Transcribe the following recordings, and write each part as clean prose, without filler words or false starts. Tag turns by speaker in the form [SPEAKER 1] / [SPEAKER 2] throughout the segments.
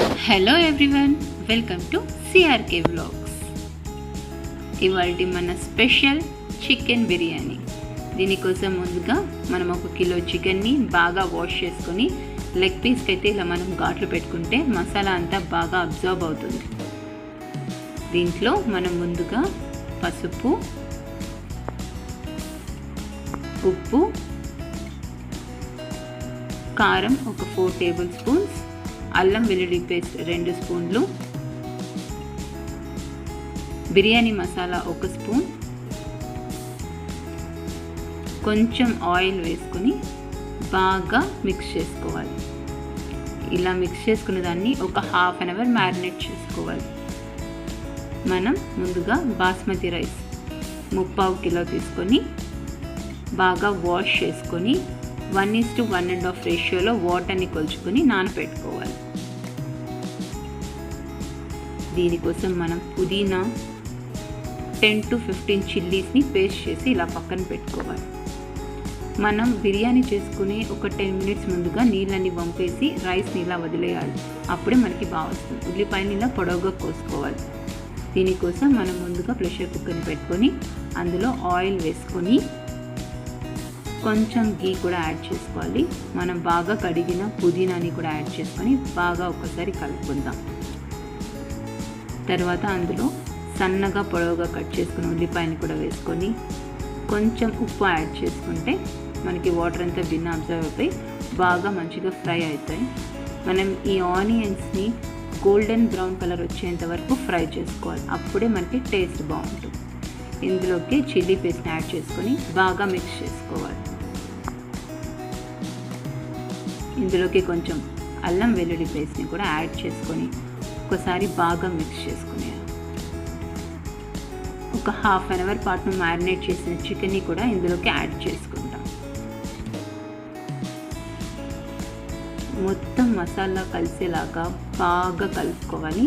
[SPEAKER 1] Hello everyone, welcome to CRK vlogs. ఇవాళ మన special chicken biryani. దీనికోసం ముందుగా మనం 1 కిలో చికెన్ని బాగా వాష్ చేసుకొని లెగ్ పీస్కి అయితే ఇలా మనం ఘాట్లు పెట్టుకుంటే మసాలా అంతా బాగా అబ్జర్వ్ అవుతుంది. దీంట్లో మనం ముందుగా పసుపు, ఉప్పు, కారం ఒక 4 టేబుల్ స్పూన్స్, అల్లం వెల్లుల్లి పేస్ట్ 2 స్పూన్లు, బిర్యానీ మసాలా 1 స్పూన్, కొంచెం ఆయిల్ వేసుకొని బాగా మిక్స్ చేసుకోవాలి. ఇలా మిక్స్ చేసుకున్న దాన్ని ఒక ½ అవర్ మ్యారినేట్ చేసుకోవాలి. మనం ముందుగా బాస్మతి రైస్ 3/4 కిలో తీసుకొని బాగా వాష్ చేసుకొని 1:1.5 రేషియోలో వాటర్ని కొలుచుకొని నానబెట్టుకోవాలి. దీనికోసం మనం పుదీనా 10 to 15 చిల్లీస్ని పేస్ట్ చేసి ఇలా పక్కన పెట్టుకోవాలి. మనం బిర్యానీ చేసుకుని ఒక 10 మినిట్స్ ముందుగా నీళ్ళని వంపేసి రైస్ని ఇలా వదిలేయాలి. అప్పుడే మనకి బాగా వస్తుంది. ఉల్లిపాయని ఇలా పొడవుగా కోసుకోవాలి. దీనికోసం మనం ముందుగా ప్రెషర్ కుక్కర్ని పెట్టుకొని అందులో ఆయిల్ వేసుకొని కొంచెం గీ కూడా యాడ్ చేసుకోవాలి. మనం బాగా కడిగిన పుదీనాని కూడా యాడ్ చేసుకొని బాగా ఒకసారి కలుపుకుందాం. తర్వాత అందులో సన్నగా పొడవుగా కట్ చేసుకుని ఉల్లిపాయని కూడా వేసుకొని కొంచెం ఉప్పు యాడ్ చేసుకుంటే మనకి వాటర్ అంతా బిన్న అబ్జర్వ్ అయిపోయి బాగా మంచిగా ఫ్రై అవుతాయి. మనం ఈ ఆనియన్స్ని గోల్డెన్ బ్రౌన్ కలర్ వచ్చేంత వరకు ఫ్రై చేసుకోవాలి. అప్పుడే మనకి టేస్ట్ బాగుంటుంది. ఇందులోకి చిల్లీ పేస్ట్ని యాడ్ చేసుకొని బాగా మిక్స్ చేసుకోవాలి. ఇందులోకి కొంచెం అల్లం వెల్లుల్లి పేస్ట్ని కూడా యాడ్ చేసుకొని ఒకసారి బాగా మిక్స్ చేసుకునేయాలి. ఒక ½ అవర్ పాటు మ్యారినేట్ చేసిన చికెన్ని కూడా ఇందులోకి యాడ్ చేసుకుంటాం. మొత్తం మసాలా కలిసేలాగా బాగా కలుపుకోవాలి.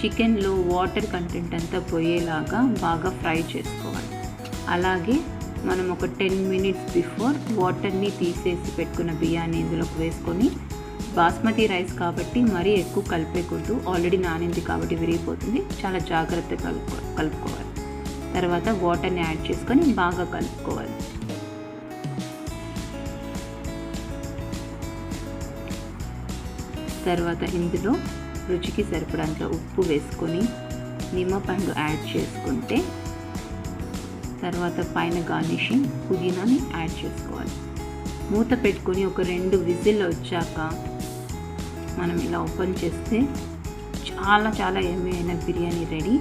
[SPEAKER 1] చికెన్లో వాటర్ కంటెంట్ అంతా పోయేలాగా బాగా ఫ్రై చేసుకోవాలి. అలాగే మనం ఒక 10 మినిట్స్ బిఫోర్ వాటర్ని తీసేసి పెట్టుకున్న బియ్యాన్ని ఇందులోకి వేసుకొని బాస్మతి రైస్ కాబట్టి మరీ ఎక్కువ కలిపేకూడదు. ఆల్రెడీ నానింది కాబట్టి విరిగిపోతుంది. చాలా జాగ్రత్తగా కలుపుకోవాలి. తర్వాత వాటర్ని యాడ్ చేసుకొని బాగా కలుపుకోవాలి. తర్వాత ఇందులో రుచికి సరిపడంత ఉప్పు వేసుకొని నిమ్మపండు యాడ్ చేసుకుంటే తర్వాత పైన గార్నిషింగ్ పుదీనాని యాడ్ చేసుకోవాలి. మూత పెట్టుకొని ఒక 2 విజిల్ వచ్చాక మనం ఇలా ఓపెన్ చేస్తే చాలా ఎమ్మీ అయిన బిర్యానీ రెడీ.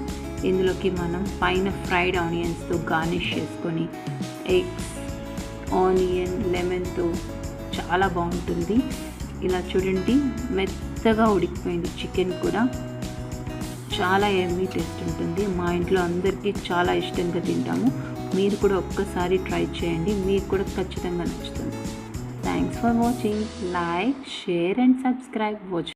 [SPEAKER 1] ఇందులోకి మనం పైన ఫ్రైడ్ ఆనియన్స్తో గార్నిష్ చేసుకొని ఎగ్స్, ఆనియన్, లెమన్తో చాలా బాగుంటుంది. ఇలా చూడండి, మెత్తగా ఉడికిపోయింది. చికెన్ కూడా చాలా ఎమ్మీ టేస్ట్ ఉంటుంది. మా ఇంట్లో అందరికీ చాలా ఇష్టంగా తింటాము. మీరు కూడా ఒక్కసారి ట్రై చేయండి. మీకు కూడా ఖచ్చితంగా నచ్చుతుంది. Thanks for watching. Like, share and subscribe.